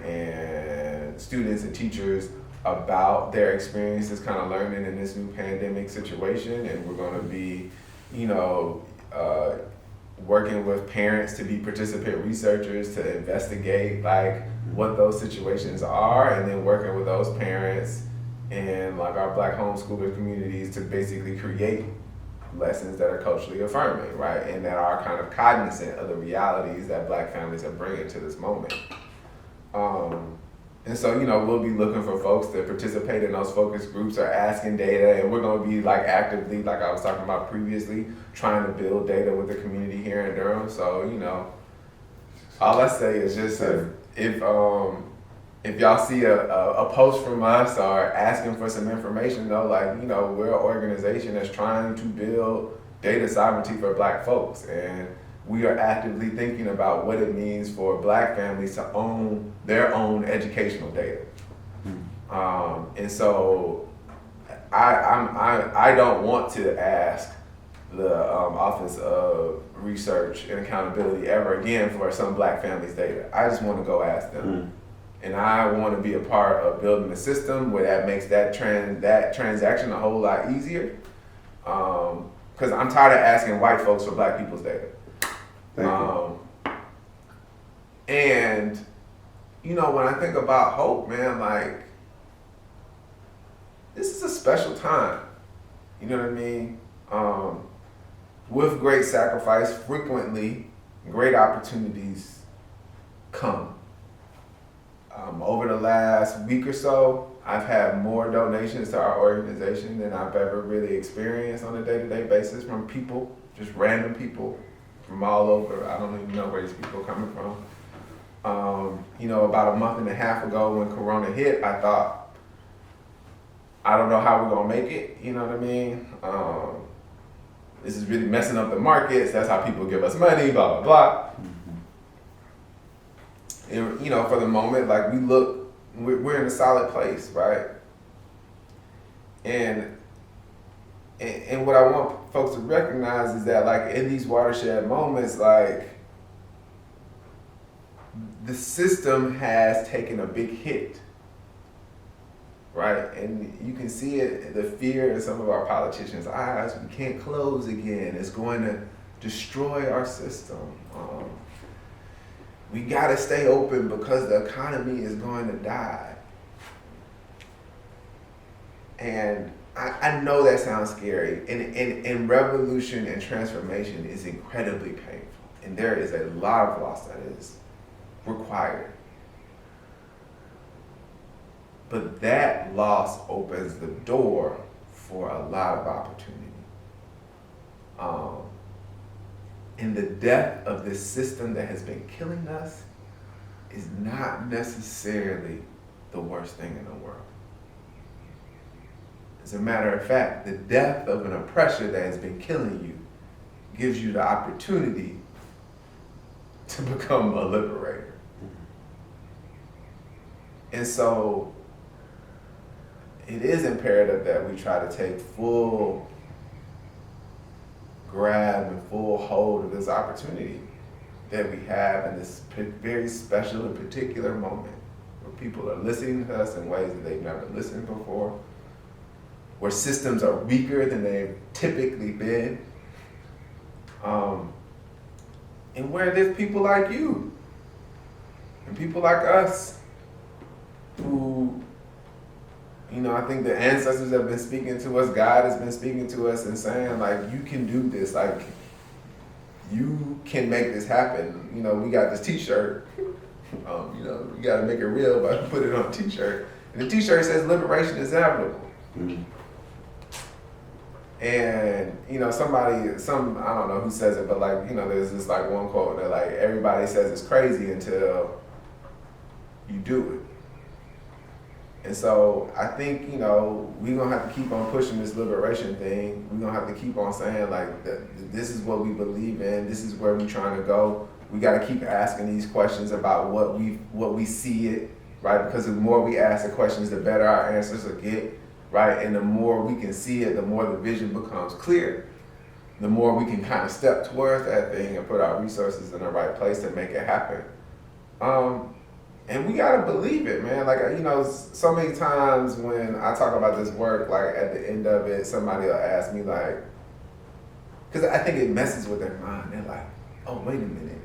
S2: and students and teachers about their experiences kind of learning in this new pandemic situation. And we're going to be, working with parents to be participant researchers to investigate like what those situations are, and then working with those parents and like our Black homeschooler communities to basically create lessons that are culturally affirming, right? And that are kind of cognizant of the realities that Black families are bringing to this moment. And so, we'll be looking for folks to participate in those focus groups or asking data, and we're going to be like actively, like I was talking about previously, trying to build data with the community here in Durham. So, all I say is just if y'all see a post from us or asking for some information, though, like, we're an organization that's trying to build data sovereignty for Black folks, and we are actively thinking about what it means for Black families to own their own educational data. And so I don't want to ask the Office of Research and Accountability ever again for some Black families' data. I just want to go ask them. And I want to be a part of building a system where that makes that transaction a whole lot easier. Because I'm tired of asking white folks for Black people's data. And when I think about hope, man, like, this is a special time. You know what I mean? With great sacrifice, frequently great opportunities come. Over the last week or so, I've had more donations to our organization than I've ever really experienced on a day-to-day basis from people, just random people from all over. I don't even know where these people are coming from. About a month and a half ago when Corona hit, I thought, I don't know how we're gonna make it, you know what I mean? This is really messing up the markets, that's how people give us money, blah, blah, blah. And, for the moment, like, we're in a solid place, right? And what I want folks to recognize is that, like, in these watershed moments, like, the system has taken a big hit, right? And you can see it, the fear in some of our politicians' eyes. We can't close again. It's going to destroy our system. We got to stay open because the economy is going to die. And I know that sounds scary, and revolution and transformation is incredibly painful, and there is a lot of loss that is required. But that loss opens the door for a lot of opportunity. And the death of this system that has been killing us is not necessarily the worst thing in the world. As a matter of fact, the death of an oppressor that has been killing you gives you the opportunity to become a liberator. And so it is imperative that we try to take full grab and full hold of this opportunity that we have in this very special and particular moment where people are listening to us in ways that they've never listened before, where systems are weaker than they've typically been, and where there's people like you and people like us who, I think the ancestors have been speaking to us, God has been speaking to us and saying, like, you can do this, like, you can make this happen. We got this t-shirt, we got to make it real by putting it on a t-shirt. And the t-shirt says liberation is inevitable. Mm-hmm. And, I don't know who says it, but like, there's this like one quote that like, everybody says it's crazy until you do it. And so I think, we're going to have to keep on pushing this liberation thing. We're going to have to keep on saying, like, this is what we believe in. This is where we're trying to go. We got to keep asking these questions about what we see it, right? Because the more we ask the questions, the better our answers will get, right? And the more we can see it, the more the vision becomes clear. The more we can kind of step towards that thing and put our resources in the right place to make it happen. And we gotta believe it, man. Like, you know, so many times when I talk about this work, like at the end of it, somebody will ask me like, because I think it messes with their mind. They're like, oh, wait a minute.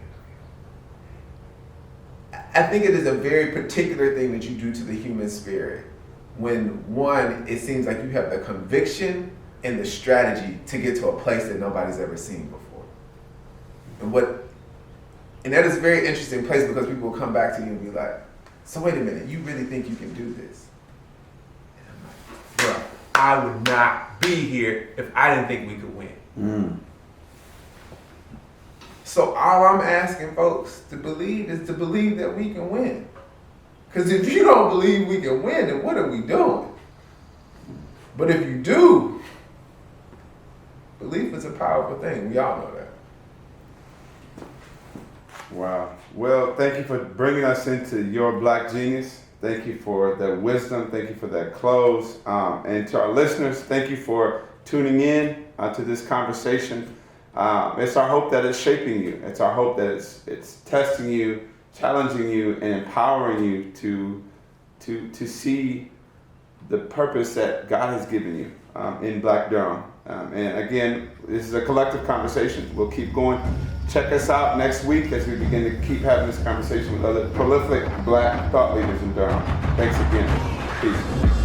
S2: I think it is a very particular thing that you do to the human spirit when, one, it seems like you have the conviction and the strategy to get to a place that nobody's ever seen before. And that is a very interesting place because people will come back to you and be like, so wait a minute, you really think you can do this? And I'm like, bro, I would not be here if I didn't think we could win.
S1: Mm.
S2: So all I'm asking folks to believe is to believe that we can win. Because if you don't believe we can win, then what are we doing? But if you do, belief is a powerful thing. We all know that.
S1: Wow. Well, thank you for bringing us into your Black genius. Thank you for that wisdom. Thank you for that close. And to our listeners, thank you for tuning in to this conversation. It's our hope that it's shaping you. It's our hope that it's testing you, challenging you, and empowering you to see the purpose that God has given you in Black Durham. And again, this is a collective conversation. We'll keep going. Check us out next week as we begin to keep having this conversation with other prolific Black thought leaders in Durham. Thanks again. Peace.